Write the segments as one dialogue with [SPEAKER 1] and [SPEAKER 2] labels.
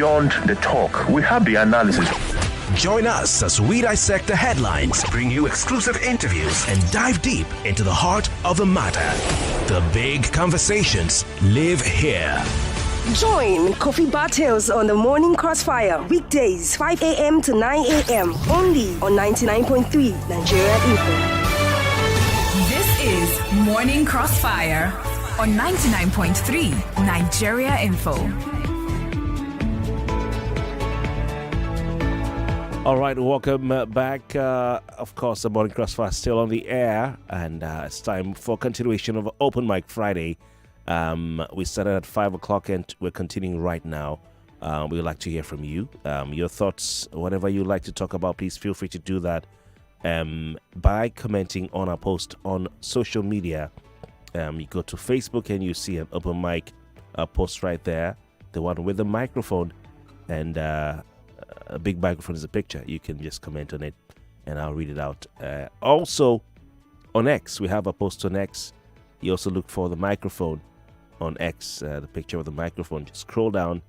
[SPEAKER 1] beyond the talk. We have the analysis.
[SPEAKER 2] Join us as we dissect the headlines, bring you exclusive interviews, and dive deep into the heart of the matter. The big conversations live here.
[SPEAKER 3] Join Kofi Bartels on the Morning Crossfire, weekdays 5 a.m. to 9 a.m. only on 99.3 Nigeria Info.
[SPEAKER 4] This is Morning Crossfire on 99.3 Nigeria Info.
[SPEAKER 5] All right, welcome back. Of course, the Morning Crossfire is still on the air, and it's time for continuation of Open Mic Friday. We started at 5 o'clock, and we're continuing right now. We would like to hear from you. Your thoughts, whatever you'd like to talk about, please feel free to do that by commenting on our post on social media. You go to Facebook, and you see an Open Mic post right there, the one with the microphone, and a big microphone is a picture. You can just comment on it and I'll read it out. Also on X, we have a post on X. You also look for the microphone on X, the picture of the microphone. Just scroll down,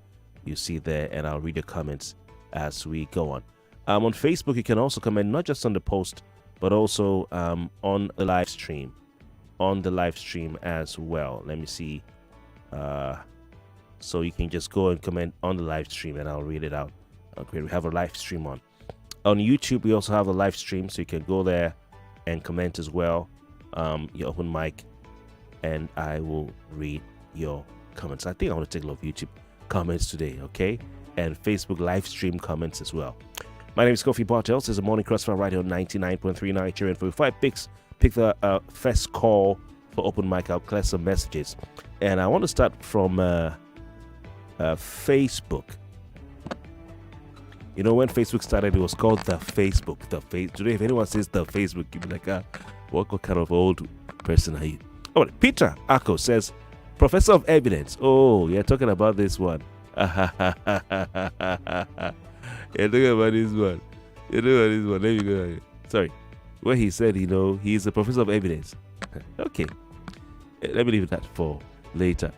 [SPEAKER 5] you see there, and I'll read your comments as we go on. On Facebook, you can also comment not just on the post, but also on the live stream. On the live stream as well. Let me see. So you can just go and comment on the live stream and I'll read it out. Okay, we have a live stream on YouTube. We also have a live stream, so you can go there and comment as well. Your open mic, and I will read your comments. I think I want to take a lot of YouTube comments today, okay, and Facebook live stream comments as well. My name is Kofi Bartels. This is a Morning Crossfire right here on 99.3 Nigeria. For 5 picks, pick the first call for open mic. I'll clear some messages, and I want to start from Facebook. You know, when Facebook started, it was called the Facebook. Today, if anyone says the Facebook, you'll be like, what kind of old person are you? Oh, Peter Ako says, Professor of Evidence. Oh, you're talking about this one. You're talking about this one. Let me go. Sorry. Where he said, he's a Professor of Evidence. Okay. Let me leave that for later.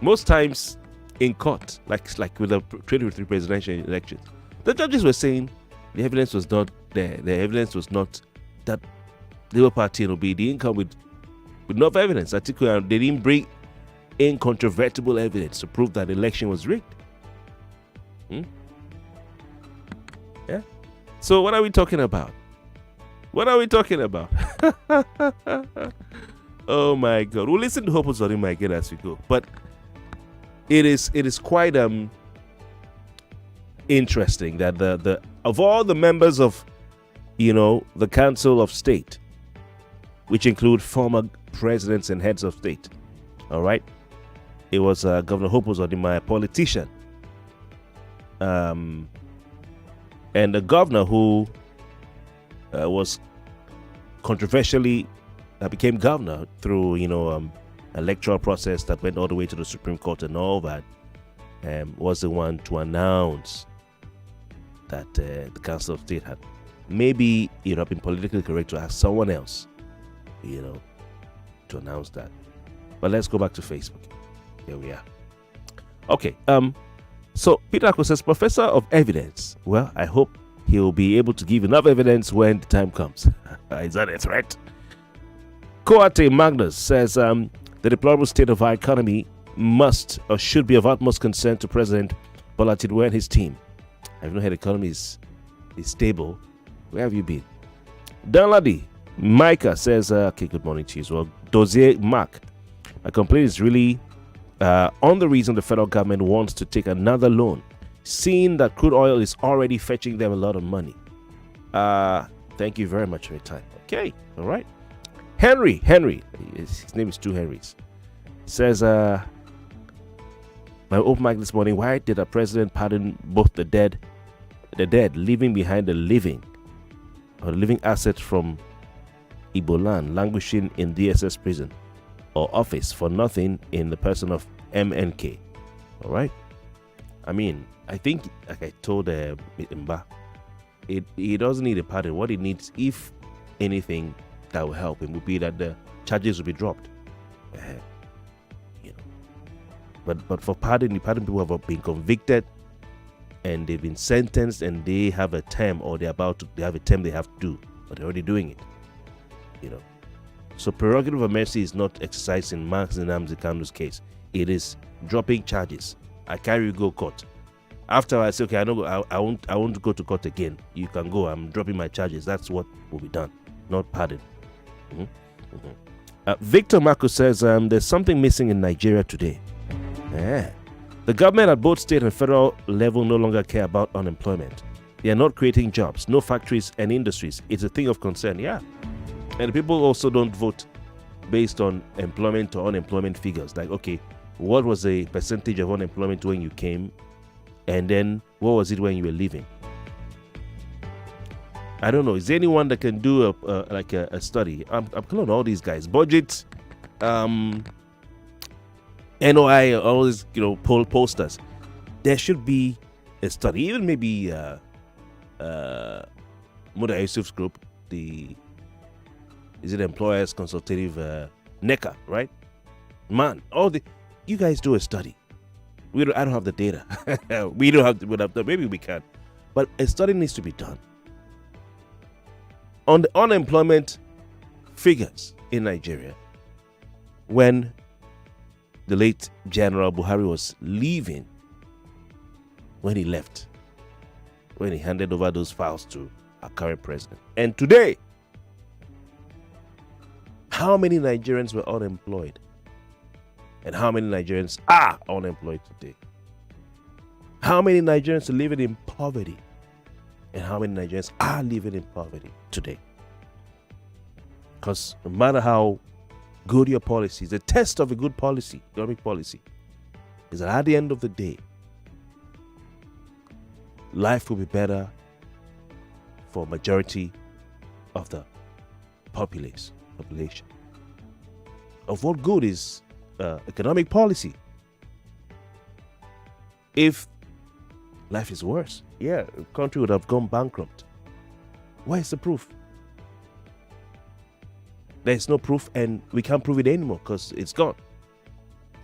[SPEAKER 5] Most times, in court, like with the 2023 presidential elections, the judges were saying the evidence was not there. The evidence was not that Labour Party and Obi didn't come with enough evidence. Particularly, they didn't bring incontrovertible evidence to prove that the election was rigged. Yeah. So what are we talking about? Oh my God! We'll listen to Hope Uzodinma again as we go, but. It is quite interesting that the of all the members of the Council of State, which include former presidents and heads of state, all right, it was Governor Hope Uzodinma, a politician, and the governor who was controversially became governor through electoral process that went all the way to the Supreme Court and all that, was the one to announce that the Council of State had maybe been politically correct to ask someone else to announce that. But let's go back to Facebook. Here we are. Okay, so Peter Ako says, Professor of Evidence. Well, I hope he'll be able to give enough evidence when the time comes. Is that a threat? Koate Magnus says, the deplorable state of our economy must or should be of utmost concern to President Bola Tinubu and his team. I've not heard the economy is stable. Where have you been? Danladi Micah says, okay, good morning to you as well. Dozier Mark, my complaint is really on the reason the federal government wants to take another loan, seeing that crude oil is already fetching them a lot of money. Thank you very much for your time. Okay, all right. Henry, his name is two Henrys, says, my open mic this morning, why did the president pardon both the dead, leaving behind the living assets from Igbo land languishing in DSS prison or office for nothing in the person of MNK? All right. I mean, I think, like I told Mba, he doesn't need a pardon. What he needs, if anything, that will help him would be that the charges will be dropped. But for pardon, the pardon people have been convicted and they've been sentenced and they have a term, or they have a term they have to do, but they're already doing it. So prerogative of mercy is not exercised in Max Nnamdi Kanu's case. It is dropping charges. I carry you go court. After I say, okay, I won't go to court again. You can go. I'm dropping my charges. That's what will be done, not pardon. Victor Marcos says there's something missing in Nigeria today. The government at both state and federal level no longer care about unemployment. They are not creating jobs, no factories and industries. It's a thing of concern, yeah. And people also don't vote based on employment or unemployment figures. Like, okay, what was the percentage of unemployment when you came? And then what was it when you were leaving? I don't know. Is there anyone that can do a study? I'm calling all these guys. Budget, NOI, all these poll posters. There should be a study. Even maybe Muda Yusuf's group, is it Employers Consultative NECA, right? Man, you guys do a study. I don't have the data. We don't have the, maybe we can. But a study needs to be done on the unemployment figures in Nigeria when the late General Buhari was leaving, when he left, when he handed over those files to our current president. And today, how many Nigerians were unemployed? And how many Nigerians are unemployed today? How many Nigerians are living in poverty? And how many Nigerians are living in poverty today? Because no matter how good your policy is, the test of a good policy, economic policy, is that at the end of the day, life will be better for majority of the population. Of what good is economic policy if life is worse? Yeah, the country would have gone bankrupt. Where is the proof? There's no proof, and we can't prove it anymore because it's gone.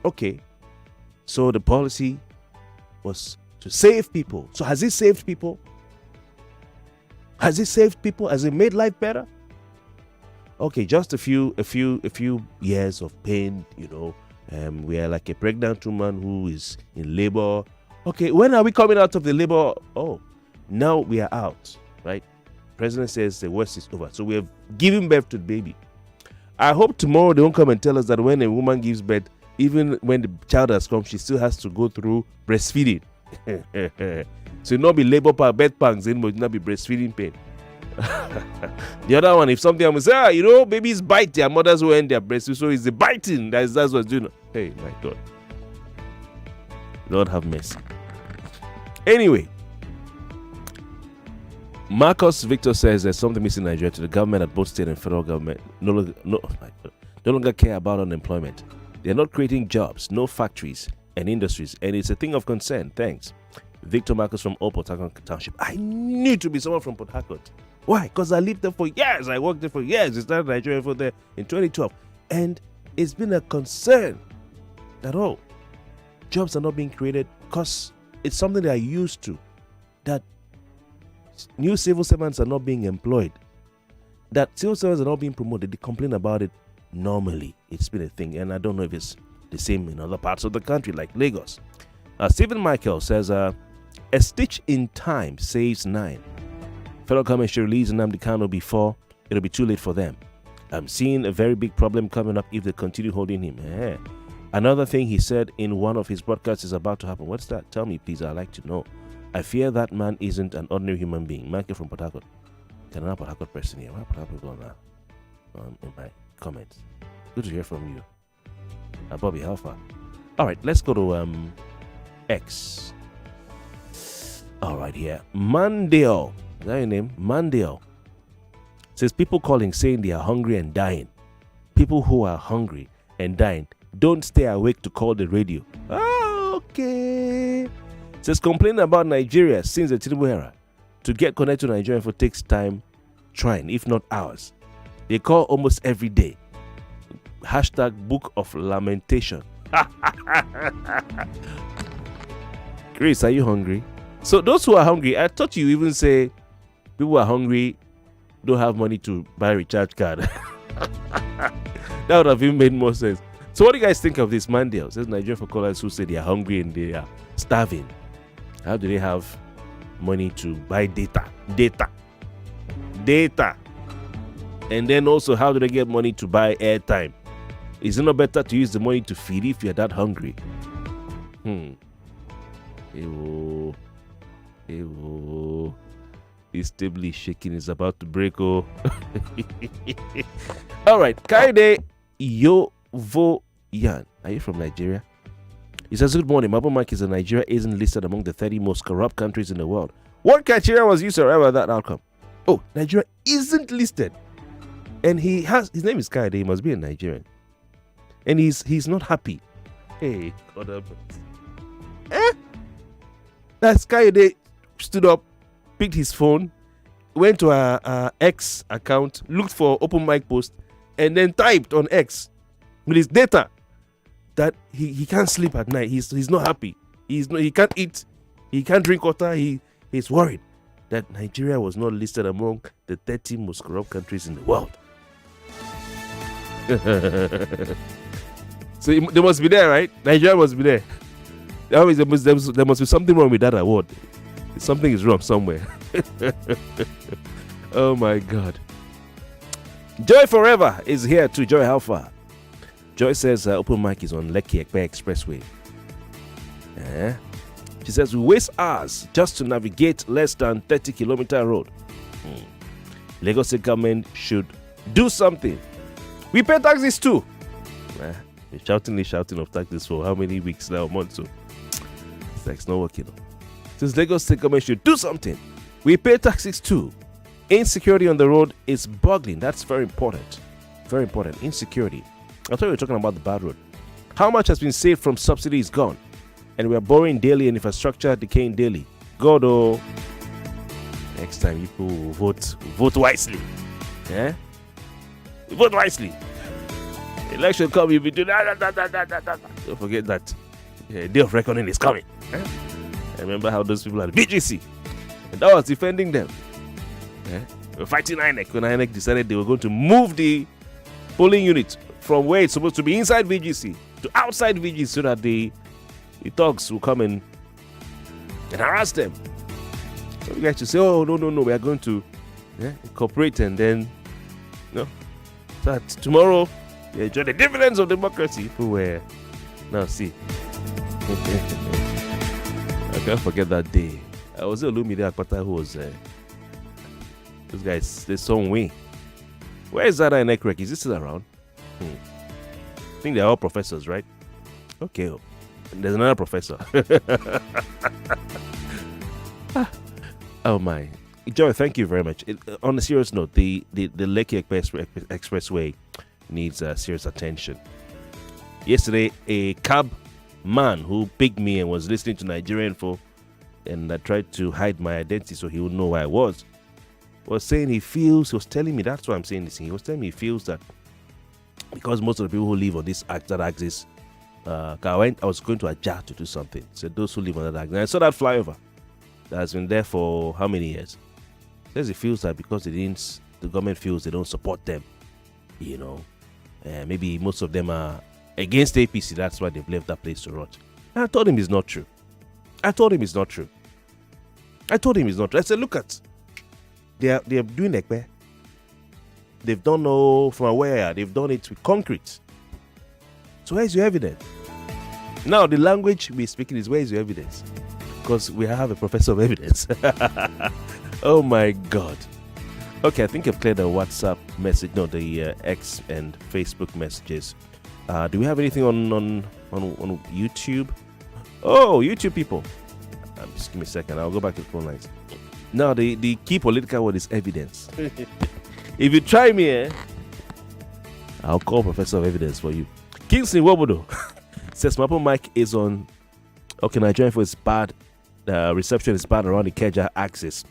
[SPEAKER 5] Okay, so the policy was to save people. So has it saved people? Has it saved people? Has it made life better? Okay, just a few years of pain, we are like a pregnant woman who is in labor. Okay, when are we coming out of the labor? Oh, now we are out, right? President says the worst is over. So we have given birth to the baby. I hope tomorrow they won't come and tell us that when a woman gives birth, even when the child has come, she still has to go through breastfeeding. So it not be labor pain, birth pangs anymore, it not be breastfeeding pain. The other one, if something happens, babies bite their mothers who end their breast, so it's the biting that's what's doing. Hey, my God, Lord have mercy. Anyway, Marcus Victor says there's something missing in Nigeria. To the government at both state and federal government no longer care about unemployment. They're not creating jobs, no factories and industries, and it's a thing of concern. Thanks, Victor Marcus from Old Port Harcourt Township. I need to be someone from Port Harcourt. Why? Because I lived there for years. I worked there for years. I started Nigeria for there in 2012. And it's been a concern that, jobs are not being created because it's something they are used to. That new civil servants are not being employed. That civil servants are not being promoted. They complain about it normally. It's been a thing. And I don't know if it's the same in other parts of the country like Lagos. Stephen Michael says, a stitch in time saves 9. Federal government should release Nnamdi Kanu before it'll be too late for them. I'm seeing a very big problem coming up if they continue holding him. Another thing he said in one of his broadcasts is about to happen. What's that? Tell me, please. I'd like to know. I fear that man isn't an ordinary human being. Michael from Port Harcourt. Can I Port Harcourt person here? Why Port Harcourt people in my comments? Good to hear from you. Bobby, how far? All right, let's go to X. All right, here. Mandel. Is that your name? Mandel. Says people calling saying they are hungry and dying. People who are hungry and dying don't stay awake to call the radio. Okay. Says complaining about Nigeria since the Tinubu era. To get connected to Nigeria for takes time trying, if not hours. They call almost every day. Hashtag Book of Lamentation. Chris, are you hungry? So those who are hungry, I thought you even say people who are hungry don't have money to buy a recharge card. That would have even made more sense. So what do you guys think of this? Mandel says Nigerian for callers who say they are hungry and they are starving. How do they have money to buy data? And then also, how do they get money to buy airtime? Is it not better to use the money to feed if you're that hungry? Ewo. This table is shaking. It's about to break. Oh. All right. Kaide Yovoyan. Are you from Nigeria? He says, good morning. Mabo Mike is Nigeria isn't listed among the 30 most corrupt countries in the world. What criteria was used to arrive at that outcome? Oh, Nigeria isn't listed. And his name is Kaide. He must be a Nigerian. And he's not happy. Hey, God help us. That Kaide stood up, picked his phone, went to our X account, looked for open mic post, and then typed on X with his data that he can't sleep at night. He's not happy. He can't eat. He can't drink water. He's worried that Nigeria was not listed among the 30 most corrupt countries in the world. So they must be there, right? Nigeria must be there. There must be something wrong with that award. Something is wrong somewhere. Oh my God. Joy Forever is here too. Joy, how far? Joy says open mic is on Lekki Ekpe Expressway. She says we waste hours just to navigate less than 30-kilometer road. Lagos State government should do something. We pay taxes too. We're shouting of taxes for how many weeks now, months? So it's like it's not working. Since Lagos State government should do something. We pay taxes too. Insecurity on the road is boggling. That's very important. Very important. Insecurity. I thought we were talking about the bad road. How much has been saved from subsidy is gone. And we are borrowing daily and infrastructure decaying daily. God, oh. Next time, people will vote wisely. Yeah? Vote wisely. Election come, you'll be doing that. Don't forget that. Day of reckoning is coming. Yeah? I remember how those people at VGC. And that was defending them. Yeah? We're fighting INEC when INEC decided they were going to move the polling unit from where it's supposed to be inside VGC to outside VGC so that the thugs will come and harass them. So you guys to say, oh, no, we are going to incorporate and then, so that tomorrow you enjoy the dividends of democracy. People were, now see. I can't forget that day. I was at Olumide Akpata who was those guys, there's some way. Where is that INEC rec? Is it still around? I think they're all professors, right? Okay. And there's another professor. Oh my. Joy, thank you very much. On a serious note, the Lekki Expressway needs serious attention. Yesterday, a cab man who picked me and was listening to Nigerian Info, and I tried to hide my identity so he would know where I was saying he was telling me, that's why I'm saying this thing. He was telling me he feels that because most of the people who live on this axis, I was going to Ajah to do something. So those who live on that axis. And I saw that flyover that has been there for how many years? Says he feels that because the government feels they don't support them, maybe most of them are against APC. That's why they've left that place to rot. And I told him it's not true. I said, look at, they are doing Ekpe. They've done from where? They've done it with concrete. So where's your evidence? Now the language we're speaking is, where's your evidence? Because we have a professor of evidence. Oh my God. Okay, I think I've cleared the WhatsApp message, the X and Facebook messages. Do we have anything on YouTube? Oh, YouTube people. Just give me a second. I'll go back to the phone lines. Now, the key political word is evidence. If you try me, I'll call Professor of Evidence for you. Kingsley Wobodo says Mapo Mike is on. Okay, Nigerian for is bad. Reception is bad around the Ikeja axis.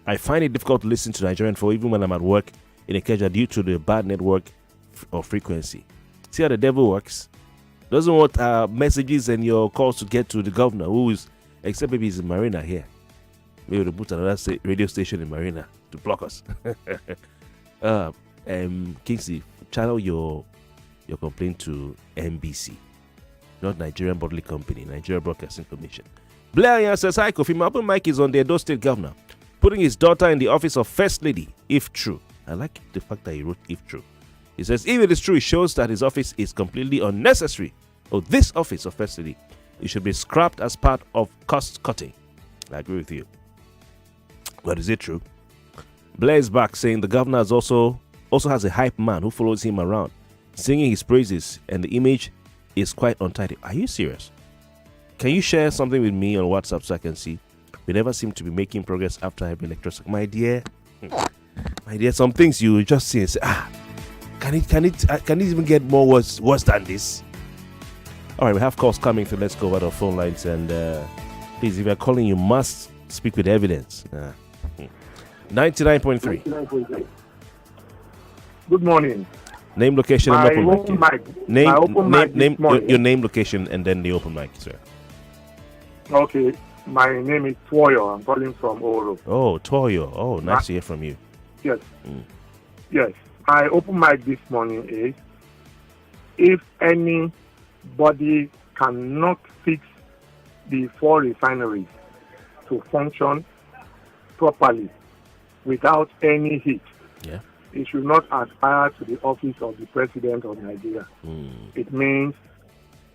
[SPEAKER 5] I find it difficult to listen to Nigerian for even when I'm at work in Ikeja due to the bad network or frequency. See how the devil works? Doesn't want messages and your calls to get to the governor, who is, except maybe he's in Marina here. Maybe we'll put another radio station in Marina to block us. Kingsley, channel your complaint to NBC, not Nigerian Bodily Company, Nigeria Broadcasting Commission. Blair says, hi, Kofi. My open mic is on the Edo State governor, putting his daughter in the office of First Lady, if true. I like the fact that he wrote if true. He says, if it is true, it shows that his office is completely unnecessary. Oh, this office of First Lady, it should be scrapped as part of cost cutting. I agree with you. But is it true? Blair is back, saying the governor also has a hype man who follows him around, singing his praises, and the image is quite untidy. Are you serious? Can you share something with me on WhatsApp so I can see? We never seem to be making progress after every electoral. My dear, some things you just see and say, can it even get more worse than this? All right, we have calls coming through. Let's go over the phone lines, and please, if you're calling, you must speak with evidence. 99.3.
[SPEAKER 6] Good morning.
[SPEAKER 5] Name, location, and open mic. Name your name, location, and then the open mic, sir.
[SPEAKER 6] Okay. My name is Toyo. I'm calling from Oro.
[SPEAKER 5] Oh, Toyo. Oh, nice to hear from you.
[SPEAKER 6] Yes. Yes. My open mic this morning is, if anybody cannot fix the 4 refineries to function properly without any heat, he should not aspire to the office of the president of Nigeria. It means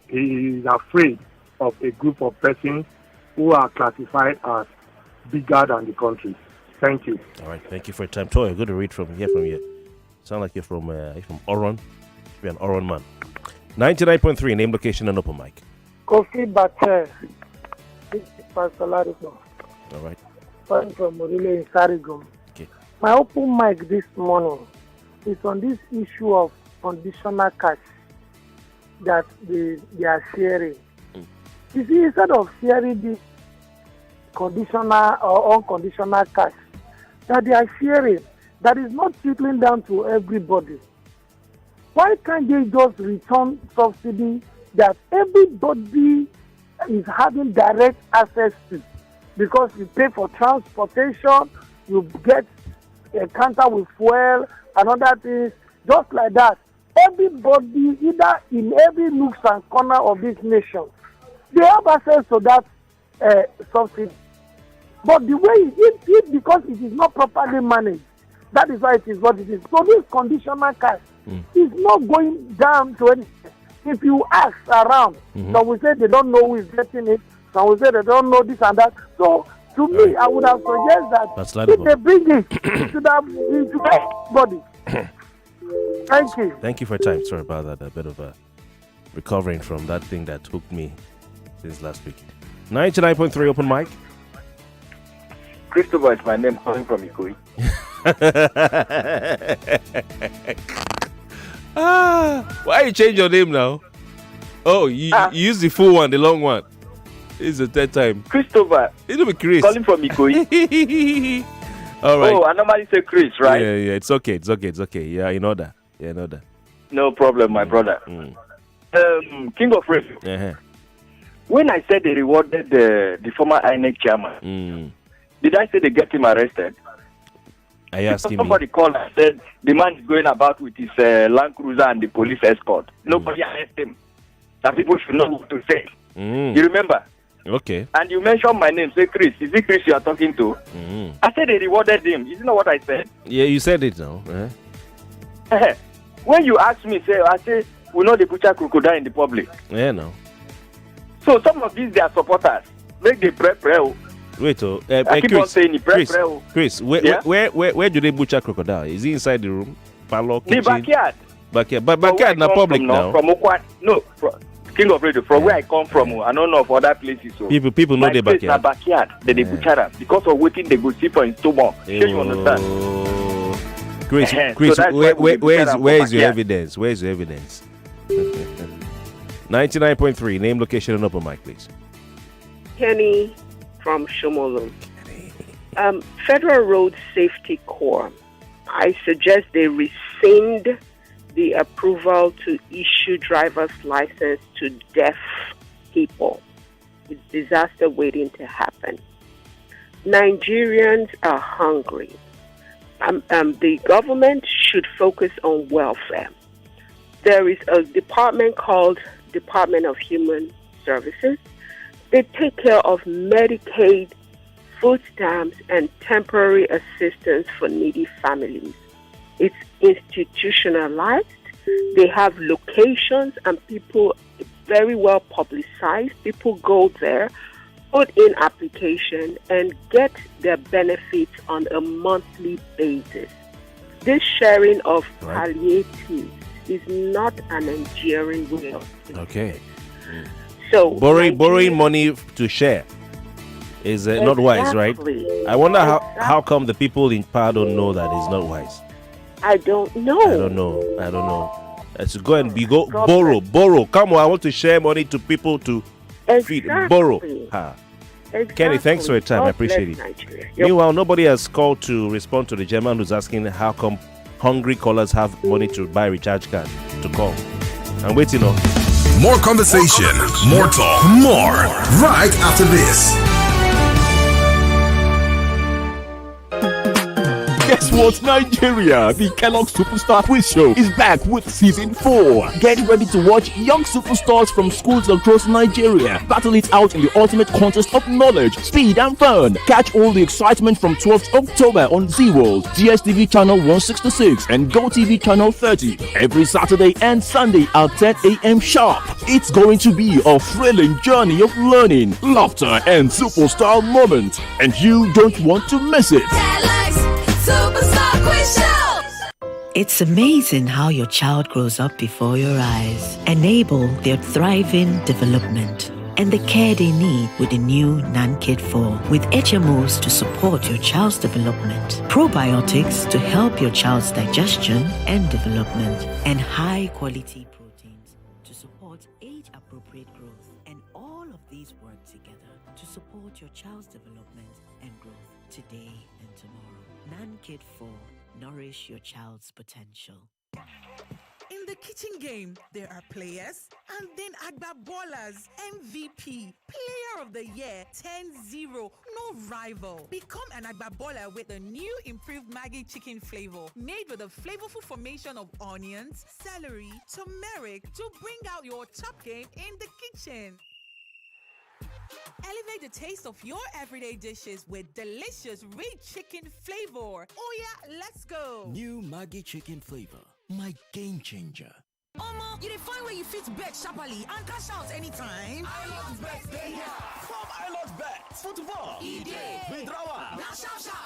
[SPEAKER 6] he is afraid of a group of persons who are classified as bigger than the country. Thank you.
[SPEAKER 5] All right, thank you for your time. Toyo, good to hear from you. Sound like you're from Oron. You're an Oron man. 99.3, name, location, and open mic.
[SPEAKER 7] Kofi Bartels. This is Pastor Larico.
[SPEAKER 5] All right.
[SPEAKER 7] I'm from Morile in Sarigum.
[SPEAKER 5] Okay.
[SPEAKER 7] My open mic this morning is on this issue of conditional cash that they are sharing. You see, instead of sharing this conditional or unconditional cash that they are sharing, that is not trickling down to everybody. Why can't they just return subsidy that everybody is having direct access to? Because you pay for transportation, you get a counter with fuel and other things, just like that. Everybody, either in every nook and corner of this nation, they have access to that subsidy. But the way it because it is not properly managed, that is why it is what it is. So this conditional cash is not going down to anything. If you ask around, some will say they don't know who is getting it, some will say they don't know this and that. So to me, I would have suggested that if they bring it to everybody. Thank you.
[SPEAKER 5] Thank you for your time. Sorry about that. A bit of recovering from that thing that hooked me since last week. 99.3 open mic.
[SPEAKER 8] Christopher is my name, calling from Ikoyi.
[SPEAKER 5] Why you change your name now? Oh, you use the full one, the long one. This is the third time.
[SPEAKER 8] Christopher.
[SPEAKER 5] It'll be Chris.
[SPEAKER 8] Calling from Ikoyi.
[SPEAKER 5] All right.
[SPEAKER 8] Oh, I normally say Chris, right?
[SPEAKER 5] Yeah. It's okay. Yeah, in order.
[SPEAKER 8] No problem, my brother. King of Radio.
[SPEAKER 5] Uh-huh.
[SPEAKER 8] When I said they rewarded the former INEC chairman, did I say they get him arrested?
[SPEAKER 5] Are you asking
[SPEAKER 8] somebody called and said the man is going about with his Land Cruiser and the police escort. Nobody arrested him. That people should know what to say. You remember?
[SPEAKER 5] Okay.
[SPEAKER 8] And you mentioned my name. Say Chris. Is it Chris you are talking to? I said they rewarded him. Isn't that what I said?
[SPEAKER 5] Yeah, you said it now.
[SPEAKER 8] When you ask me, I say we know the butcher crocodile in the public.
[SPEAKER 5] Yeah, no.
[SPEAKER 8] So some of these, they are supporters. Make the pray.
[SPEAKER 5] Wait,
[SPEAKER 8] I keep on saying it.
[SPEAKER 5] Chris, where do they butcher crocodile? Is he inside the room? Parlor, kitchen?
[SPEAKER 8] The backyard.
[SPEAKER 5] But backyard not public now.
[SPEAKER 8] From Okwan, no, King of Radio. From where I come from, I don't know of other places. So
[SPEAKER 5] people know the backyard.
[SPEAKER 8] Backyard. They butcher them because of waiting they go see for in stomach. You understand?
[SPEAKER 5] Chris, where is your evidence? Where's your evidence? 99.3, name, location, and open mic, please.
[SPEAKER 9] Kenny from Shomolu. Federal Road Safety Corps, I suggest they rescind the approval to issue driver's license to deaf people. It's disaster waiting to happen. Nigerians are hungry. The government should focus on welfare. There is a department called Department of Human Services. They take care of Medicaid, food stamps, and temporary assistance for needy families. It's institutionalized. They have locations and people very well publicized. People go there, put in application, and get their benefits on a monthly basis. This sharing of palliatives is not an enduring way of thinking.
[SPEAKER 5] Okay.
[SPEAKER 9] So
[SPEAKER 5] borrowing money to share is not wise, right? I wonder how come the people in power don't know that it's not wise.
[SPEAKER 9] I don't know.
[SPEAKER 5] I don't know. Let's go and borrow. Come on, I want to share money to people to feed. Borrow. Exactly. Kenny, thanks for your time. I appreciate it. Meanwhile, nobody has called to respond to the gentleman who's asking how come hungry callers have money to buy recharge card to call. I'm waiting on.
[SPEAKER 2] More conversation, more talk, more right after this.
[SPEAKER 10] Guess what, Nigeria? The Kellogg Superstar Quiz Show is back with season 4. Get ready to watch young superstars from schools across Nigeria battle it out in the ultimate contest of knowledge, speed, and fun. Catch all the excitement from 12th October on Z-World, DSTV channel 166, and GoTV channel 30 every Saturday and Sunday at 10 a.m. sharp. It's going to be a thrilling journey of learning, laughter, and superstar moments, and you don't want to miss it.
[SPEAKER 11] Superstar Quiz Show! It's amazing how your child grows up before your eyes. Enable their thriving development and the care they need with the new NanKid 4 with HMOs to support your child's development, probiotics to help your child's digestion and development, and high-quality proteins to support age-appropriate growth. And all of these work together to support your child's development and growth today and tomorrow. NanKid 4. Nourish your child's potential.
[SPEAKER 12] In the kitchen game, there are players and then Agba Ballers. MVP, Player of the Year, 10-0, no rival. Become an Agba Baller with the new improved Maggi chicken flavor, made with a flavorful formation of onions, celery, turmeric to bring out your top game in the kitchen. Elevate the taste of your everyday dishes with delicious rich chicken flavor. Oh yeah, let's go.
[SPEAKER 13] New Maggi chicken flavor, my game changer.
[SPEAKER 14] Omo, you dey find where you fit bet sharply and cash out anytime.
[SPEAKER 15] iLotBet dey here. From iLotBet, football, withdrawal,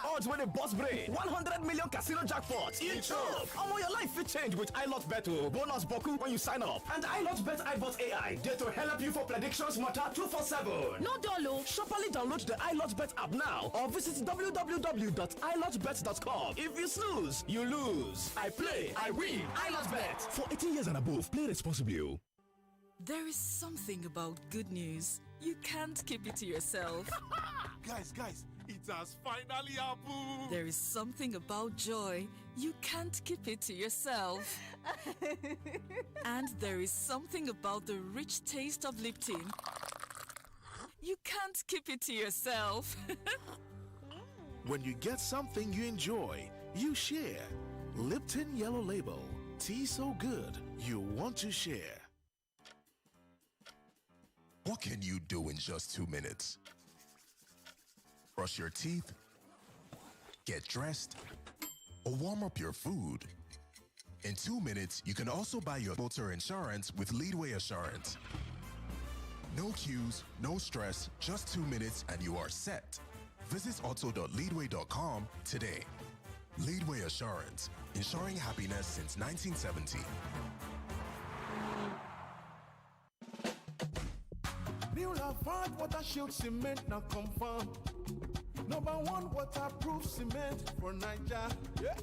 [SPEAKER 15] odds with a boss brain, 100 million casino jackpots. Omo, your life fit change with iLotBet. Bonus boku when you sign up, and iLotBet iBot AI there to help you for predictions matter 247.
[SPEAKER 14] No dolo.
[SPEAKER 15] Sharply download the iLotBet app now or visit www.ilotbet.com. If you snooze, you lose. I play, I win. iLotBet. For 18 years and above, play responsibly.
[SPEAKER 16] There is something about good news. You can't keep it to yourself.
[SPEAKER 17] Guys, it has finally happened.
[SPEAKER 16] There is something about joy. You can't keep it to yourself. And there is something about the rich taste of Lipton. You can't keep it to yourself.
[SPEAKER 17] When you get something you enjoy, you share. Lipton Yellow Label. Tea so good, you want to share.
[SPEAKER 18] What can you do in just 2 minutes? Brush your teeth, get dressed, or warm up your food. In 2 minutes, you can also buy your motor insurance with Leadway Assurance. No queues, no stress, just 2 minutes and you are set. Visit auto.leadway.com today. Leadway Assurance, ensuring happiness since 1970.
[SPEAKER 19] New Lavard Water Shield Cement now confirm. #1 waterproof cement for Niger. Yeah.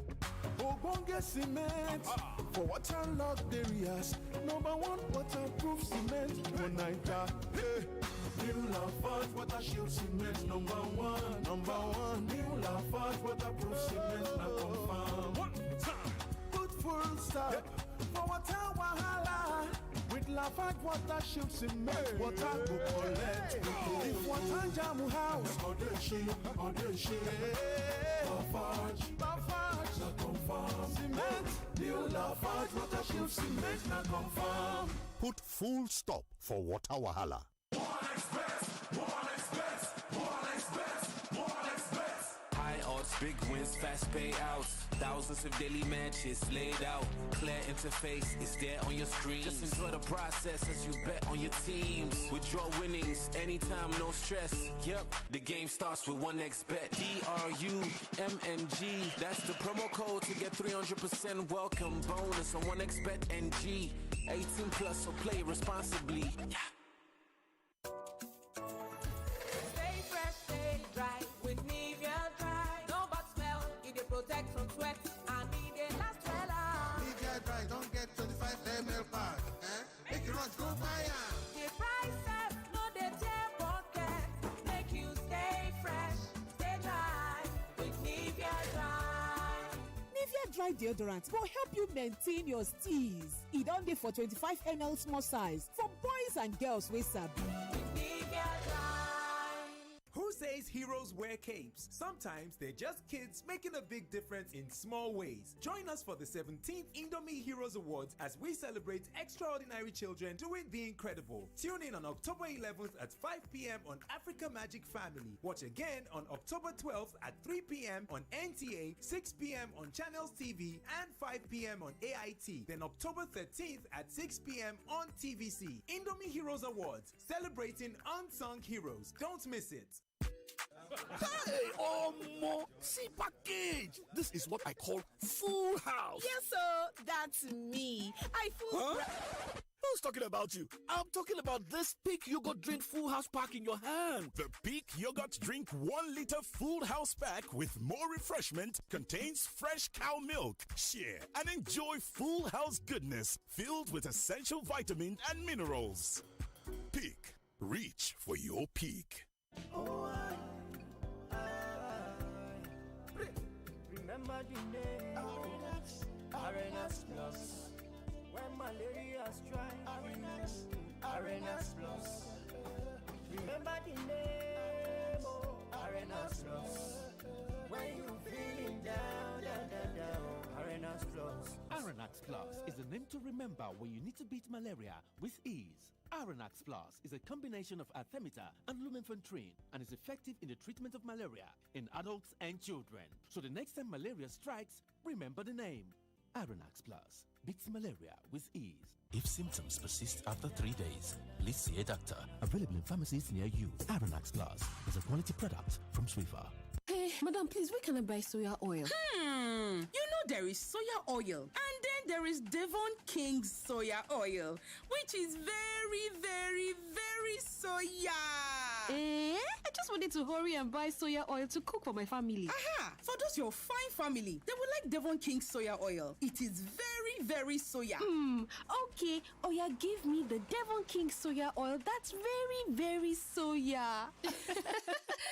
[SPEAKER 19] Ogbonge cement for waterlogged areas. #1 waterproof cement for Niger. Hey. New Lavard Water Shield Cement #1. New Lavard waterproof cement now confirm. One time. Put full stop. water wahala. With Lafarge water shield cement, water go collect. If water jam house, Lafarge, na confirm. Cement, new Lafarge water shield cement, na confirm.
[SPEAKER 20] Put full stop for water wahala.
[SPEAKER 21] High odds, big wins, fast payouts. Thousands of daily matches laid out. Clear interface is there on your screen. Just enjoy the process as you bet on your teams. Withdraw winnings anytime, no stress. Yep, the game starts with 1xBet. DRUMNG. That's the promo code to get 300% welcome bonus on 1xBet NG. 18 plus, so play responsibly. Yeah.
[SPEAKER 22] Stay fresh, stay dry with Nivea Dry. No bad smell, it dey protect from sweat and it dey last wella.
[SPEAKER 23] Nivea Dry don't get 25 ml pack. Make you rush go buy am.
[SPEAKER 22] The prices no dey tear pocket. Make you stay fresh, stay dry with Nivea Dry.
[SPEAKER 24] Nivea Dry deodorant will help you maintain your steeze. It don dey for 25 ml small size for boys and girls wey sabi.
[SPEAKER 25] Who says heroes wear capes? Sometimes they're just kids making a big difference in small ways. Join us for the 17th Indomie Heroes Awards as we celebrate extraordinary children doing the incredible. Tune in on October 11th at 5 p.m. on Africa Magic Family. Watch again on October 12th at 3 p.m. on NTA, 6 p.m. on Channels TV, and 5 p.m. on AIT. Then October 13th at 6 p.m. on TVC. Indomie Heroes Awards, celebrating unsung heroes. Don't miss it.
[SPEAKER 10] Hey, Omo! See package! This is what I call full house.
[SPEAKER 24] Yes, sir. That's me. I full.
[SPEAKER 10] Huh? Who's talking about you? I'm talking about this Peak Yogurt Drink Full House Pack in your hand.
[SPEAKER 2] The Peak Yogurt Drink 1 liter Full House Pack with more refreshment contains fresh cow milk. Share and enjoy full house goodness filled with essential vitamins and minerals. Peak. Reach for your peak.
[SPEAKER 26] Remember the name Arenas Plus. When malaria strikes, Arenas Plus. Remember the name Arenas Plus. When you feeling down, Arenas Plus.
[SPEAKER 27] Arenax Plus is a name to remember when you need to beat malaria with ease. Arenax Plus is a combination of artemether and lumenfantrine and is effective in the treatment of malaria in adults and children. So the next time malaria strikes, remember the name. Arenax Plus beats malaria with ease.
[SPEAKER 28] If symptoms persist after 3 days, please see a doctor. Available in pharmacies near you. Arenax Plus is a quality product from Swiffer.
[SPEAKER 29] Hey, madam, please, where can I buy soya oil?
[SPEAKER 30] You know there is soya oil, and then there is Devon King's soya oil, which is very, very, very soya.
[SPEAKER 29] I just wanted to hurry and buy soya oil to cook for my family.
[SPEAKER 30] Aha! For those your fine family, they will like Devon King's soya oil. It is very, very soya.
[SPEAKER 29] Okay. Oh yeah, give me the Devon King soya oil. That's very, very soya.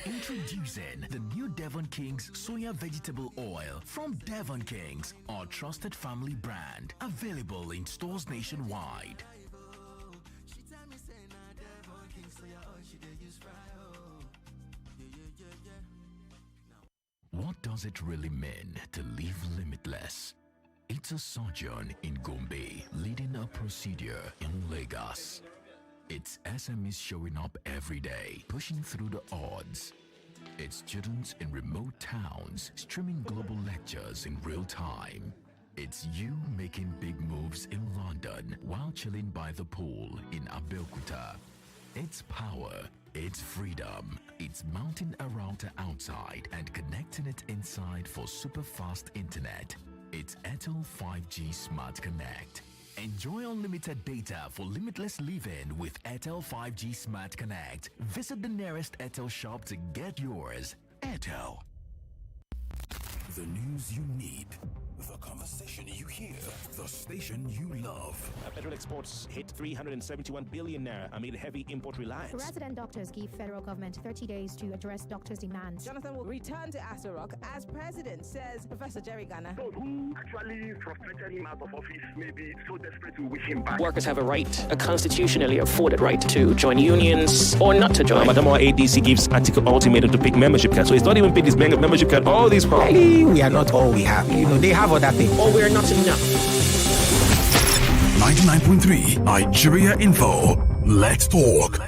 [SPEAKER 31] Introducing the new Devon King's Soya Vegetable Oil from Devon King's, our trusted family brand. Available in stores nationwide. What does it really mean to live limitless? It's a sojourn in Gombe leading a procedure in Lagos. It's SMEs showing up every day, pushing through the odds. It's students in remote towns streaming global lectures in real time. It's you making big moves in London while chilling by the pool in Abeokuta. It's power, it's freedom, it's mounting a router outside and connecting it inside for super fast internet. It's Airtel 5G Smart Connect. Enjoy unlimited data for limitless living with Airtel 5G Smart Connect. Visit the nearest Airtel shop to get yours. Airtel.
[SPEAKER 2] The news you need
[SPEAKER 1] The conversation you hear, the station you love.
[SPEAKER 3] Federal exports hit 371 billion naira amid heavy import reliance.
[SPEAKER 4] Resident doctors give federal government 30 days to address doctors' demands.
[SPEAKER 14] Jonathan will return to Aso Rock as president, says Professor Jerry Ghana.
[SPEAKER 5] Those who actually frustrated him out of office may be so desperate to wish him back.
[SPEAKER 6] Workers have a right, a constitutionally afforded right, to join unions or not to join.
[SPEAKER 3] Madam ADC gives Article ultimatum to pick membership card, so it's not even pick his membership card. All these problems.
[SPEAKER 7] We are not all we have. They have other things.
[SPEAKER 6] Or we're not enough.
[SPEAKER 1] 99.3 Nigeria Info. Let's talk.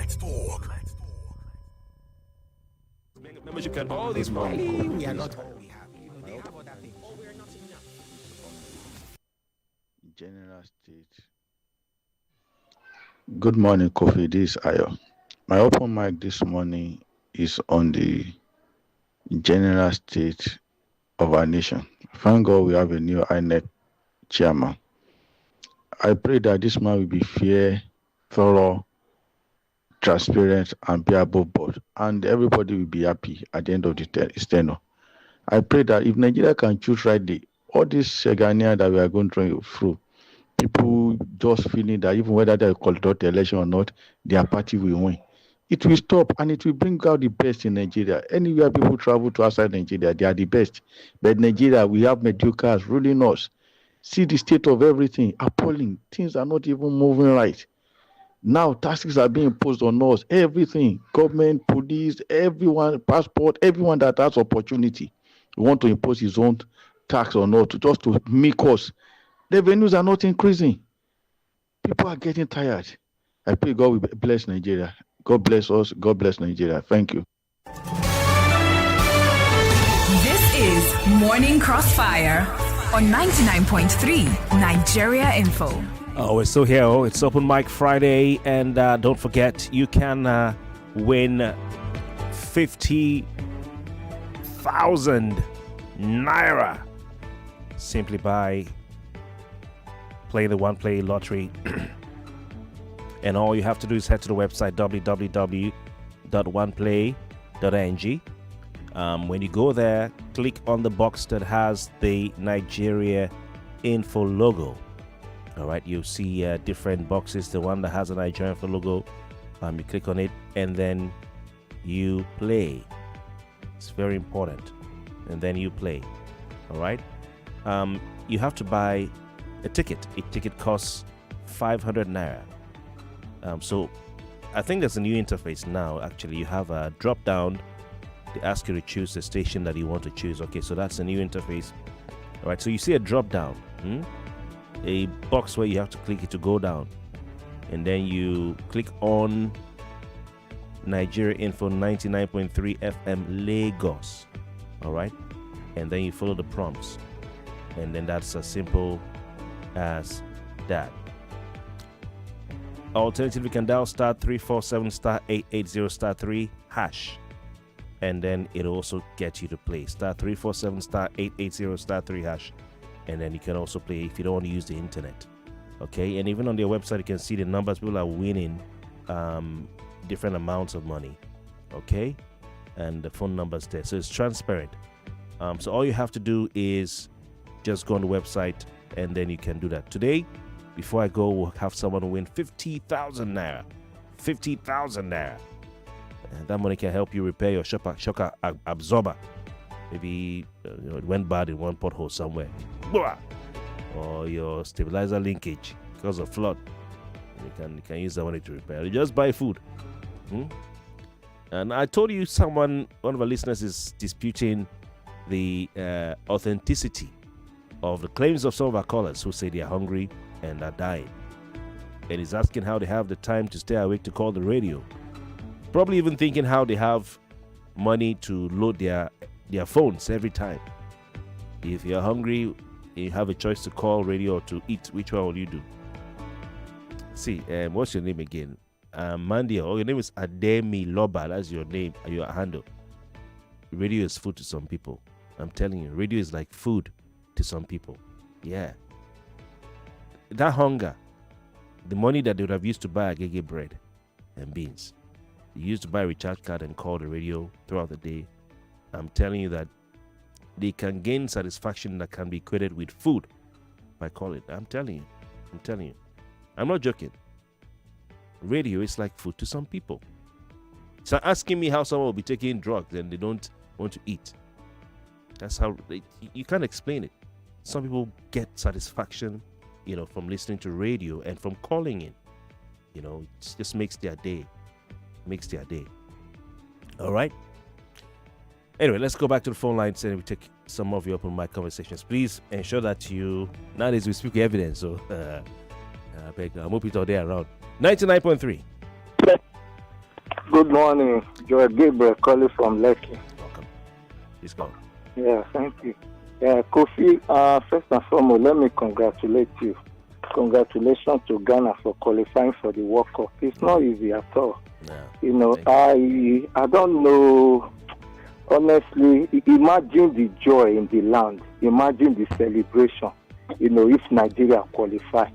[SPEAKER 3] Membership card. All these problems.
[SPEAKER 7] We are not all we have. They have other things.
[SPEAKER 6] Or we're not enough.
[SPEAKER 8] General State. Good morning, Kofi. This is Ayo. My open mic this morning is on the general state of our nation. Thank God we have a new INEC chairman. I pray that this man will be fair, thorough, transparent, and be above board, and everybody will be happy at the end of his tenure. I pray that if Nigeria can choose rightly, all this Ghanaian that we are going through, people just feeling that even whether they conduct the election or not, their party will win. It will stop and it will bring out the best in Nigeria. Anywhere people travel to outside Nigeria, they are the best. But Nigeria, we have mediocres ruling us. See the state of everything, appalling. Things are not even moving right. Now taxes are being imposed on us. Everything, government, police, everyone, passport, everyone that has opportunity. We want to impose his own tax on us just to make us. The revenues are not increasing. People are getting tired. I pray God will bless Nigeria. God bless us. God bless Nigeria. Thank you.
[SPEAKER 9] This is Morning Crossfire on 99.3 Nigeria Info.
[SPEAKER 3] Oh, we're still here. Oh, it's Open Mic Friday. And don't forget, you can win 50,000 naira simply by playing the One Play lottery. And all you have to do is head to the website www.oneplay.ng. When you go there, click on the box that has the Nigeria Info logo. All right, you'll see different boxes. The one that has a Nigeria Info logo, you click on it and then you play. It's very important. And then you play. All right. You have to buy a ticket. A ticket costs 500 naira. So I think there's a new interface now. Actually, you have a drop down. They ask you to choose the station that you want to choose. Okay, so that's a new interface. All right, so you see a drop down, a box where you have to click it to go down, and then you click on Nigeria Info 99.3 FM Lagos. All right, and then you follow the prompts, and then that's as simple as that. Alternatively, you can dial star 347 star 880 star 3 hash, and then it'll also get you to play star 347 star 880 star 3 hash, and then you can also play if you don't want to use the internet. Okay, and even on their website you can see the numbers. People are winning different amounts of money. Okay, and the phone numbers there, so it's transparent. So all you have to do is just go on the website, and then you can do that. Today, before I go, we'll have someone win 50,000 naira. 50,000 naira. And that money can help you repair your shock absorber. Maybe it went bad in one pothole somewhere. Or your stabilizer linkage because of flood. You can use that money to repair. You just buy food. And I told you one of our listeners is disputing the authenticity of the claims of some of our callers who say they are hungry and are dying, and he's asking how they have the time to stay awake to call the radio, probably even thinking how they have money to load their phones every time. If you're hungry, you have a choice to call radio or to eat. Which one will you do? See, what's your name again? Mandia. Oh, your name is Ademi Loba. That's your name, your handle. Radio is food to some people. I'm telling you, radio is like food to some people. Yeah. That hunger, the money that they would have used to buy agege bread and beans, they used to buy a recharge card and call the radio throughout the day. I'm telling you that they can gain satisfaction that can be equated with food by calling. I'm telling you. I'm not joking. Radio is like food to some people. So asking me how someone will be taking drugs and they don't want to eat. That's how you can't explain it. Some people get satisfaction, from listening to radio and from calling in. It just makes their day. All right. Anyway, let's go back to the phone lines and we take some of your open mic conversations. Please ensure that nowadays we speak evidence. So I beg, I'll move it all day around. 99.3.
[SPEAKER 11] Good morning. Joe Gabriel calling from Lekki.
[SPEAKER 3] Welcome. Please go.
[SPEAKER 11] Yeah, thank you. Kofi, first and foremost, let me congratulate you. Congratulations to Ghana for qualifying for the World Cup. It's not easy at all.
[SPEAKER 3] No.
[SPEAKER 11] I don't know. Honestly, imagine the joy in the land. Imagine the celebration. If Nigeria qualify.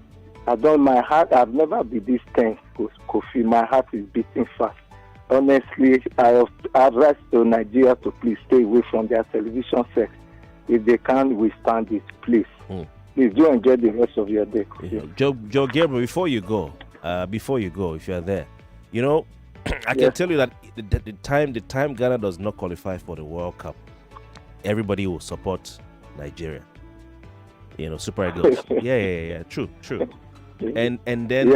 [SPEAKER 11] My heart, I've never been this tense, Kofi. My heart is beating fast. Honestly, I advise to Nigeria to please stay away from their television set. If they can't withstand it, please. Please do enjoy the rest of your day.
[SPEAKER 3] Joe Gabriel, before you go, if you're there, I can tell you that the time Ghana does not qualify for the World Cup, everybody will support Nigeria. Super Eagles. Yeah. True. And then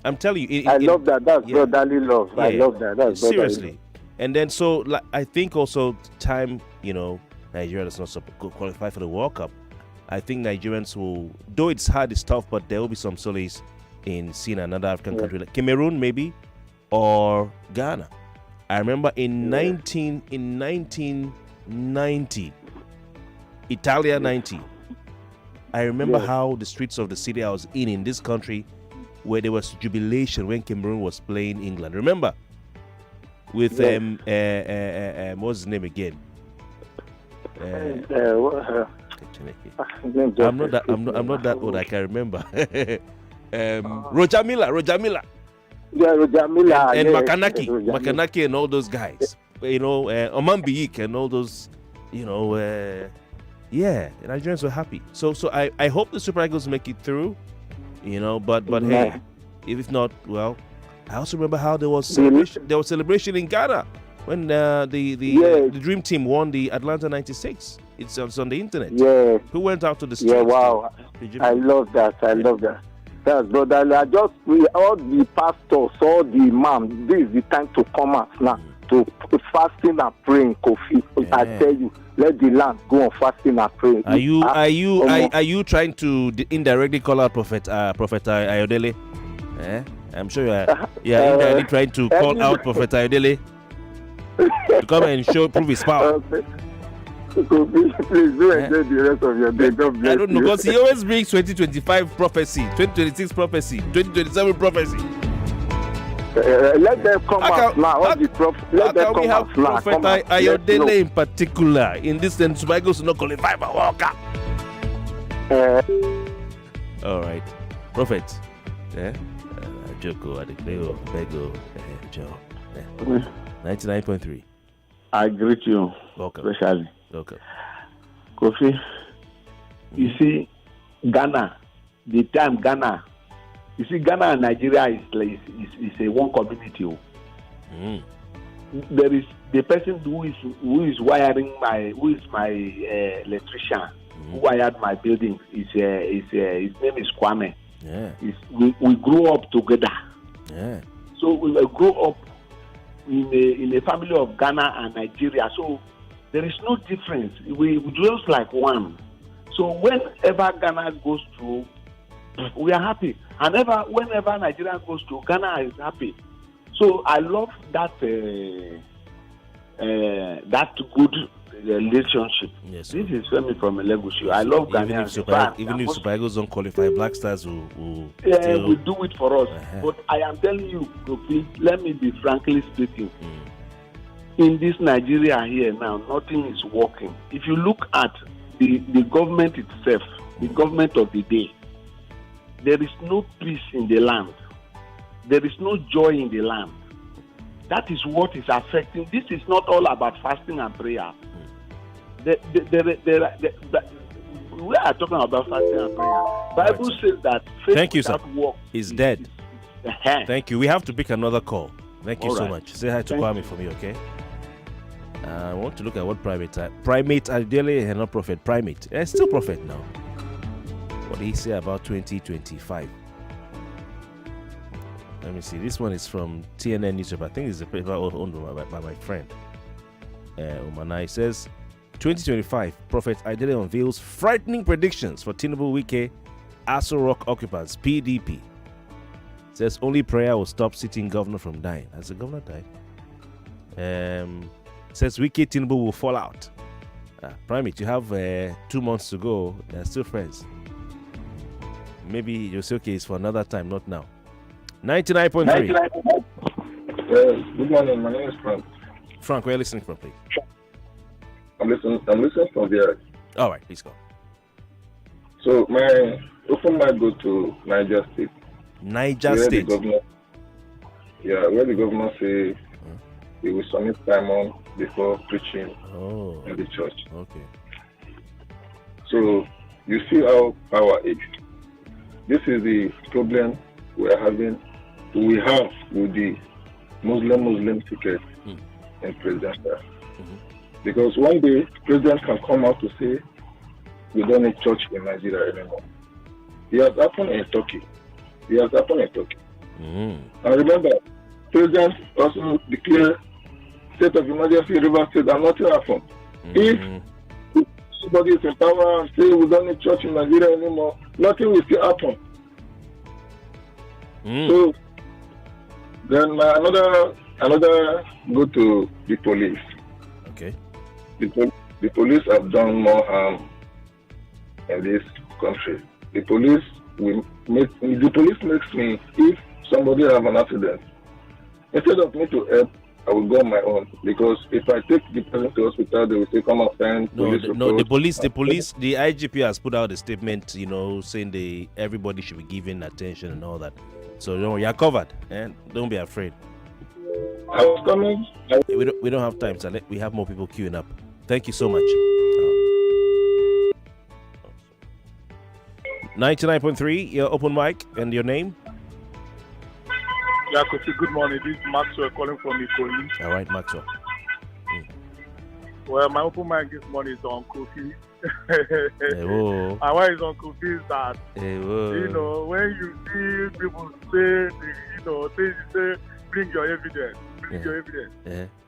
[SPEAKER 3] I'm telling you,
[SPEAKER 11] I love that. That's brotherly love. I love that. That's
[SPEAKER 3] seriously. And then I think also time Nigeria does not qualify for the World Cup. I think Nigerians will, though it's hard, it's tough, but there will be some solace in seeing another African country like Cameroon maybe or Ghana. I remember in 1990, Italia 90. I remember how the streets of the city I was in this country, where there was jubilation when Cameroon was playing England. Remember, with what's his name again? I'm not that old. I can remember. Roger Milla.
[SPEAKER 11] Yeah, Roger Milla
[SPEAKER 3] and Makanaki and all those guys. Oman Biyik and all those. Nigerians were happy. So I hope the Super Eagles make it through. But hey, if not, well, I also remember how there was celebration in Ghana when the Dream Team won the Atlanta 96. It's on the internet.
[SPEAKER 11] Yeah.
[SPEAKER 3] Who went out to the streets?
[SPEAKER 11] Yeah, wow. I love that. That's brotherly. All the pastors, all the imams, this is the time to come out now to fasting and praying, Kofi. Yeah. I tell you, let the land go on fasting and praying.
[SPEAKER 3] Are you trying to indirectly call out Prophet Ayodele? I'm sure you are indirectly trying to call out Prophet Ayodele to come and prove his power.
[SPEAKER 11] Please do enjoy the rest of your day. God bless
[SPEAKER 3] I don't know, because he always brings 2025 prophecy, 2026 prophecy, 2027 prophecy.
[SPEAKER 11] Let them come out now. All the let them come out now.
[SPEAKER 3] Prophet Ayodele in particular in this sense, Super Eagles not qualify for World Cup. All right, Prophet. Joko, Adegbeo, Bego, Joe. 99.3.
[SPEAKER 12] I greet you.
[SPEAKER 3] Welcome.
[SPEAKER 12] Especially.
[SPEAKER 3] Okay.
[SPEAKER 12] Kofi, you see, Ghana, the time Ghana, you see, Ghana and Nigeria is a one community. There is the person who is wiring who is my electrician, who wired my building. His name is Kwame.
[SPEAKER 3] Yeah.
[SPEAKER 12] We grew up together.
[SPEAKER 3] Yeah.
[SPEAKER 12] So we grew up in a family of Ghana and Nigeria. So there is no difference. We just like one. So whenever Ghana goes through, we are happy. And whenever Nigeria goes through, Ghana is happy. So I love that good relationship.
[SPEAKER 3] Yes,
[SPEAKER 12] this is Femi from Elegushi. I love Ghana.
[SPEAKER 3] Even if Super Eagles don't qualify, Black Stars will
[SPEAKER 12] will do it for us. But I am telling you, please, let me be frankly speaking. In this Nigeria here now, nothing is working. If you look at the government itself, the government of the day, there is no peace in the land. There is no joy in the land. That is what is affecting. This is not all about fasting and prayer. we are talking about fasting and prayer. Bible says that faith
[SPEAKER 3] Thank you, sir.
[SPEAKER 12] without work
[SPEAKER 3] Is dead. Thank you. We have to pick another call. Thank you
[SPEAKER 12] All
[SPEAKER 3] so
[SPEAKER 12] right.
[SPEAKER 3] much. Say hi to
[SPEAKER 12] Thank
[SPEAKER 3] Kwame
[SPEAKER 12] you.
[SPEAKER 3] for me, okay? I want to look at what primate ideally not prophet. Primate. Still prophet now. What did he say about 2025? Let me see. This one is from TNN newspaper. I think it's a paper owned by my friend. Umana. It says 2025 prophet ideally unveils frightening predictions for Tinubu Wike Aso Rock occupants PDP. Says only prayer will stop sitting governor from dying. Has the governor died? Says Wike Tinubu will fall out. Primate, you have 2 months to go. They're still friends. Maybe you'll say, okay, it's for another time, not now. 99.3.
[SPEAKER 13] Good morning. My name is Frank.
[SPEAKER 3] Frank, where are you listening from, please?
[SPEAKER 13] I'm listening from there.
[SPEAKER 3] All right, please go.
[SPEAKER 13] So my open mic go to Niger State.
[SPEAKER 3] Niger
[SPEAKER 13] where
[SPEAKER 3] State.
[SPEAKER 13] Where the governor say he will submit Simon before preaching in the church.
[SPEAKER 3] Okay.
[SPEAKER 13] So you see how power is. This is the problem we are having. We have with the Muslim ticket in presidential. Because one day president can come out to say we don't need church in Nigeria anymore. It has happened in Turkey. And remember, president also declared state of emergency in River State and nothing happened. If somebody is in power and say we don't need church in Nigeria anymore, nothing will still happen. So then another go to the police.
[SPEAKER 3] Okay.
[SPEAKER 13] The police have done more harm in this country. The police makes me, if somebody have an accident, instead of me to help, I will go on my own, because if I take the person to hospital, they will say come and send police report.
[SPEAKER 3] The IGP has put out a statement, saying everybody should be given attention and all that. So you're covered, and don't be afraid.
[SPEAKER 13] I was coming.
[SPEAKER 3] We don't have time, so we have more people queuing up. Thank you so much. 99.3, your open mic, and your name?
[SPEAKER 15] Yeah, Kofi, good morning. This is Maxwell calling from Ikoyi.
[SPEAKER 3] All right, Maxwell.
[SPEAKER 15] Well, my open mic this morning is on Kofi. And why it's on Kofi is that, when you see people say, bring your evidence.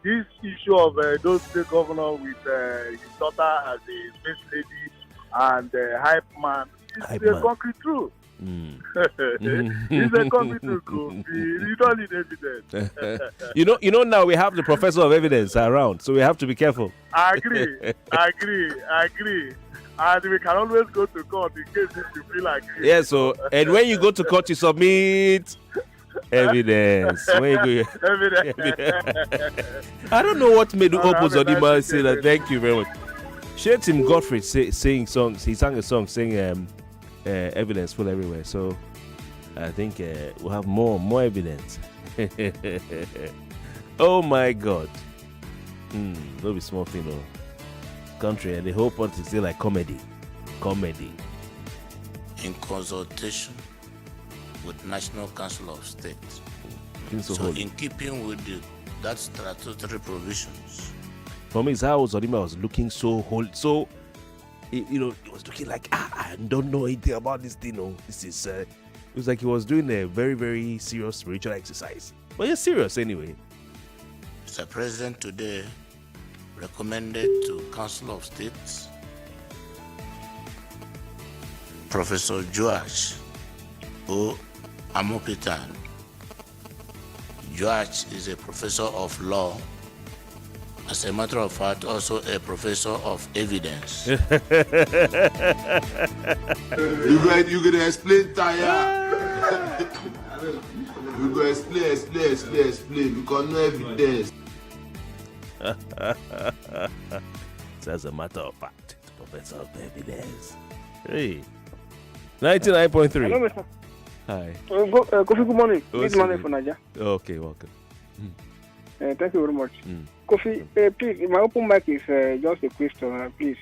[SPEAKER 15] This issue of those state governor with his daughter as a space lady and hype man, it's a concrete truth. It's a concrete truth. You don't need evidence.
[SPEAKER 3] Now we have the professor of evidence around, so we have to be careful.
[SPEAKER 15] I agree. And we can always go to court in case you feel like it.
[SPEAKER 3] Yeah, and when you go to court, you submit evidence. Evidence. I don't know what made Opus Odima say that. Thank you very much. Tim Godfrey sing songs. He sang a song saying evidence full everywhere. So I think we'll have more evidence. Oh my God. No be small thing though. Country, and the whole point is still like comedy.
[SPEAKER 16] In consultation with National Council of State.
[SPEAKER 3] So
[SPEAKER 16] in keeping with that statutory provisions.
[SPEAKER 3] For me, how Odima was looking so holy, so it was looking like I don't know anything about this thing. This is it was like he was doing a very, very serious spiritual exercise. But you're serious anyway.
[SPEAKER 16] Mr. President today recommended to Council of State Professor George O. Amopitan. George is a professor of law. As a matter of fact, also a professor of evidence.
[SPEAKER 17] You gonna explain, Taya? You go explain because no evidence.
[SPEAKER 3] So as a matter of fact, it's professor of evidence. Hey, 99.3.
[SPEAKER 18] Hello, Mr.
[SPEAKER 3] Hi.
[SPEAKER 18] Kofi, good morning. Good morning from Nigeria.
[SPEAKER 3] Okay, welcome.
[SPEAKER 18] Thank you very much.
[SPEAKER 11] Kofi, please, my open mic is just a question, please.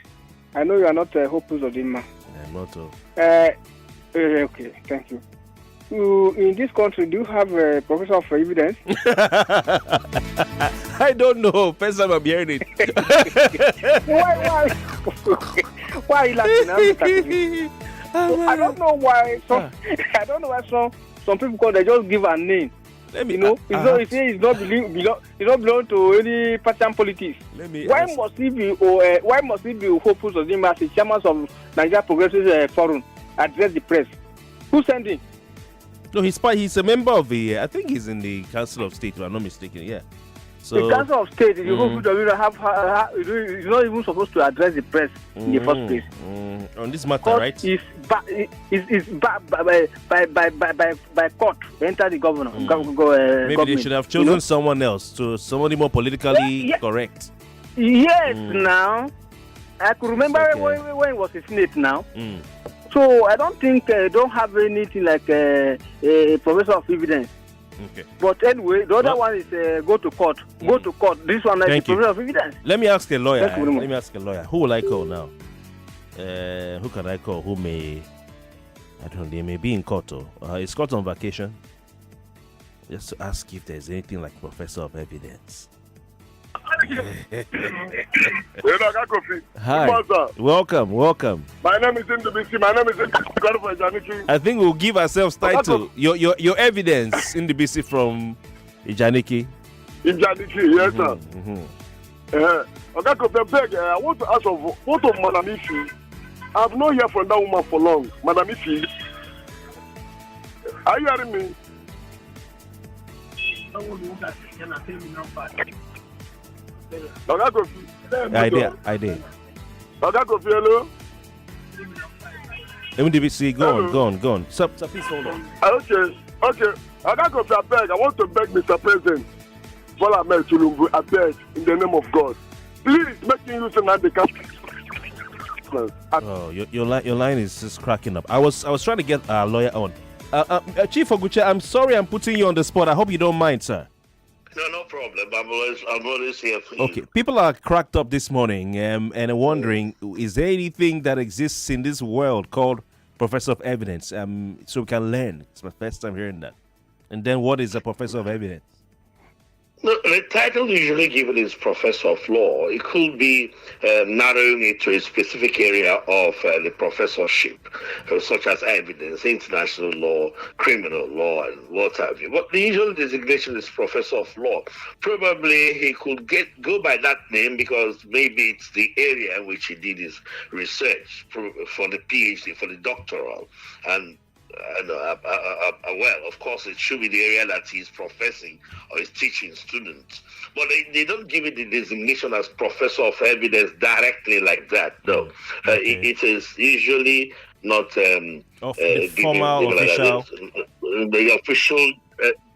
[SPEAKER 11] I know you are not Hopus of the man.
[SPEAKER 3] I'm not.
[SPEAKER 11] Okay, thank you. In this country, do you have a professor of evidence?
[SPEAKER 3] I don't know. First time I'm hearing it.
[SPEAKER 11] Why? Why are you laughing? I don't know why. I don't know why some people call they just give a name. It's not belong to any partisan politics. Why must he be Hopus of the as the chairman of Nigeria Progressive Forum address the press? Who sent him?
[SPEAKER 3] No, he's a member of the. I think he's in the Council of State, if I'm not mistaken. Yeah. So
[SPEAKER 11] the Council of State, he's not even supposed to address the press in the first place.
[SPEAKER 3] On this matter, right?
[SPEAKER 11] It's by court enter the governor.
[SPEAKER 3] Maybe
[SPEAKER 11] government.
[SPEAKER 3] They should have chosen someone else, somebody more politically correct.
[SPEAKER 11] Yes, now I could remember when it was a Senate now. So I don't think don't have anything like a professor of evidence.
[SPEAKER 3] Okay.
[SPEAKER 11] But anyway, the other one is go to court. Go to court. This one is professor of evidence.
[SPEAKER 3] Let me ask a lawyer. Who will I call now? Who can I call? Who may? I don't know. They may be in court. Is court on vacation? Just to ask if there's anything like professor of evidence. Hi. Welcome.
[SPEAKER 10] My name is Indibisi. My name is Janiki.
[SPEAKER 3] I think we'll give ourselves title. Your evidence, Indibisi from Ijaniki.
[SPEAKER 10] Ijaniki, yes, sir. I want to ask of Madam Ifi. I have not heard from that woman for long. Madam Ifi. Are you hearing me?
[SPEAKER 3] I did.
[SPEAKER 10] Hello?
[SPEAKER 3] MDBC, go on. Sir, please hold on.
[SPEAKER 10] Okay. I want to beg Mr. President, Bola Ahmed Tinubu, I beg, in the name of God, please make use of handicap.
[SPEAKER 3] Oh, your line is just cracking up. I was trying to get a lawyer on. Chief Oguche, I'm sorry I'm putting you on the spot. I hope you don't mind, sir.
[SPEAKER 18] No problem. I'm always here for you.
[SPEAKER 3] Okay, people are cracked up this morning and are wondering, is there anything that exists in this world called professor of evidence? So we can learn. It's my first time hearing that. And then what is a professor of evidence?
[SPEAKER 18] No, the title usually given is professor of law. It could be narrowing it to a specific area of the professorship, such as evidence, international law, criminal law, and what have you. But the usual designation is professor of law. Probably he could go by that name because maybe it's the area in which he did his research for the PhD, for the doctoral, and well, of course, it should be the area that he's professing or is teaching students. But they don't give it the designation as professor of evidence directly like that. No, it is usually not
[SPEAKER 3] the formal official.
[SPEAKER 18] The official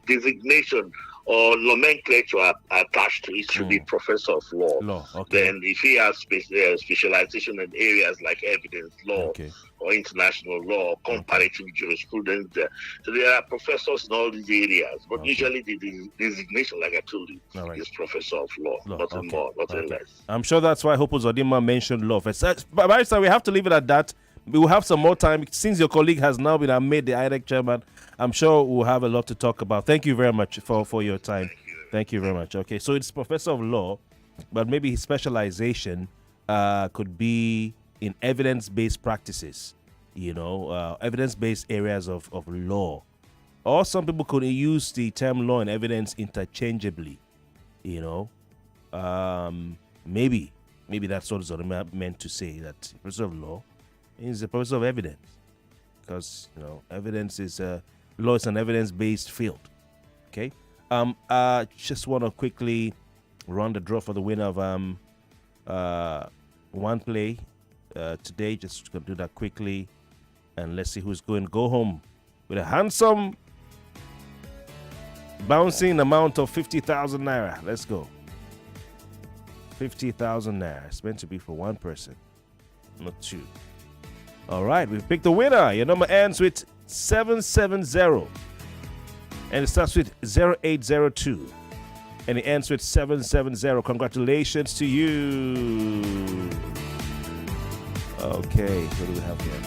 [SPEAKER 18] designation or nomenclature attached to it should be professor of law.
[SPEAKER 3] Okay.
[SPEAKER 18] Then if he has specialization in areas like evidence law or international law, comparative jurisprudence, so there are professors in all these areas. But usually the designation, like I told you, is professor of law. Nothing more, nothing less.
[SPEAKER 3] I'm sure that's why Hopo Zodima mentioned law. But Barrister, we have to leave it at that. We will have some more time. Since your colleague has now been made the IREC chairman, I'm sure we'll have a lot to talk about. Thank you very much for your time. Thank you very much. Okay, so it's professor of law, but maybe his specialization could be in evidence-based practices, evidence-based areas of law. Or some people could use the term law and evidence interchangeably, Maybe that's what is meant to say, that professor of law is a professor of evidence, because evidence is law is an evidence-based field. Okay, just want to quickly run the draw for the winner of one play today. Just gonna do that quickly, and let's see who's going to go home with a handsome bouncing amount of 50,000 naira. Let's go. 50,000 naira. It's meant to be for one person, not two. All right, we've picked the winner. Your number ends with 770 and it starts with 0802. And it ends with 770. Congratulations to you. Okay, what do we have here?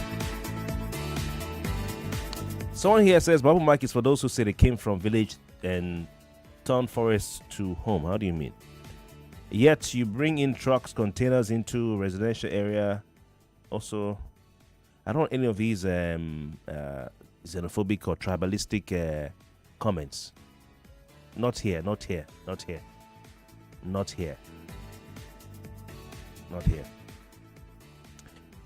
[SPEAKER 3] Someone here says Bible Mike is for those who say they came from village and turned forest to home. How do you mean? Yet you bring in trucks, containers into residential area. Also, I don't want any of these xenophobic or tribalistic comments. Not here, not here, not here, not here, not here.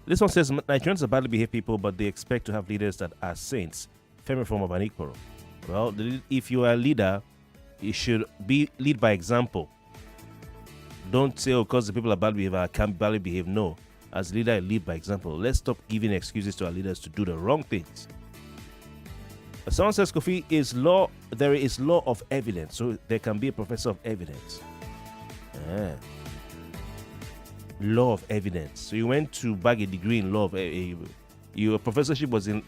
[SPEAKER 3] This one says Nigerians are badly behaved people, but they expect to have leaders that are saints. Femi from Abanikoro. Well, if you are a leader, you should lead by example. Don't say, oh, because the people are badly behaved, I can't badly behave. No. As a leader, I lead by example. Let's stop giving excuses to our leaders to do the wrong things. Someone says, Kofi, there is law of evidence, so there can be a professor of evidence. Law of evidence. So you went to bag a degree in law of your professorship was in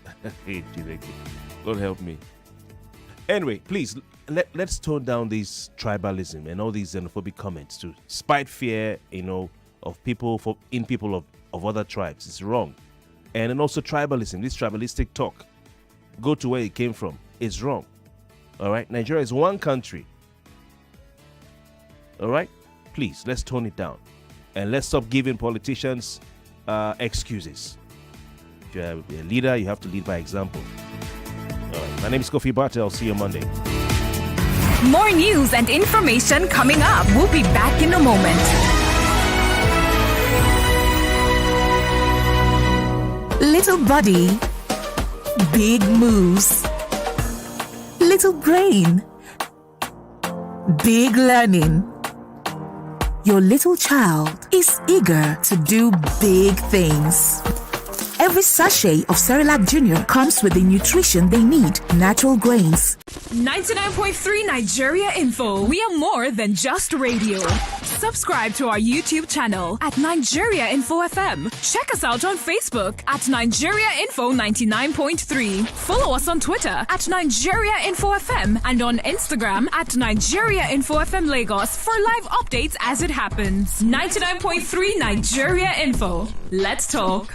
[SPEAKER 3] God help me. Anyway, please let's tone down this tribalism and all these xenophobic comments to spite fear, of people of other tribes. It's wrong. And then also tribalism, this tribalistic talk. Go to where it came from. It's wrong. All right? Nigeria is one country. All right? Please, let's tone it down. And let's stop giving politicians excuses. If you're a leader, you have to lead by example. All right. My name is Kofi Bartels. See you Monday.
[SPEAKER 9] More news and information coming up. We'll be back in a moment. Little body, big moves. Little brain, big learning. Your little child is eager to do big things. Every sachet of Cerelac Junior comes with the nutrition they need. Natural grains. 99.3 Nigeria Info. We are more than just radio. Subscribe to our YouTube channel at Nigeria Info FM. Check us out on Facebook at Nigeria Info 99.3. Follow us on Twitter at Nigeria Info FM and on Instagram at Nigeria Info FM Lagos for live updates as it happens. 99.3 Nigeria Info. Let's talk.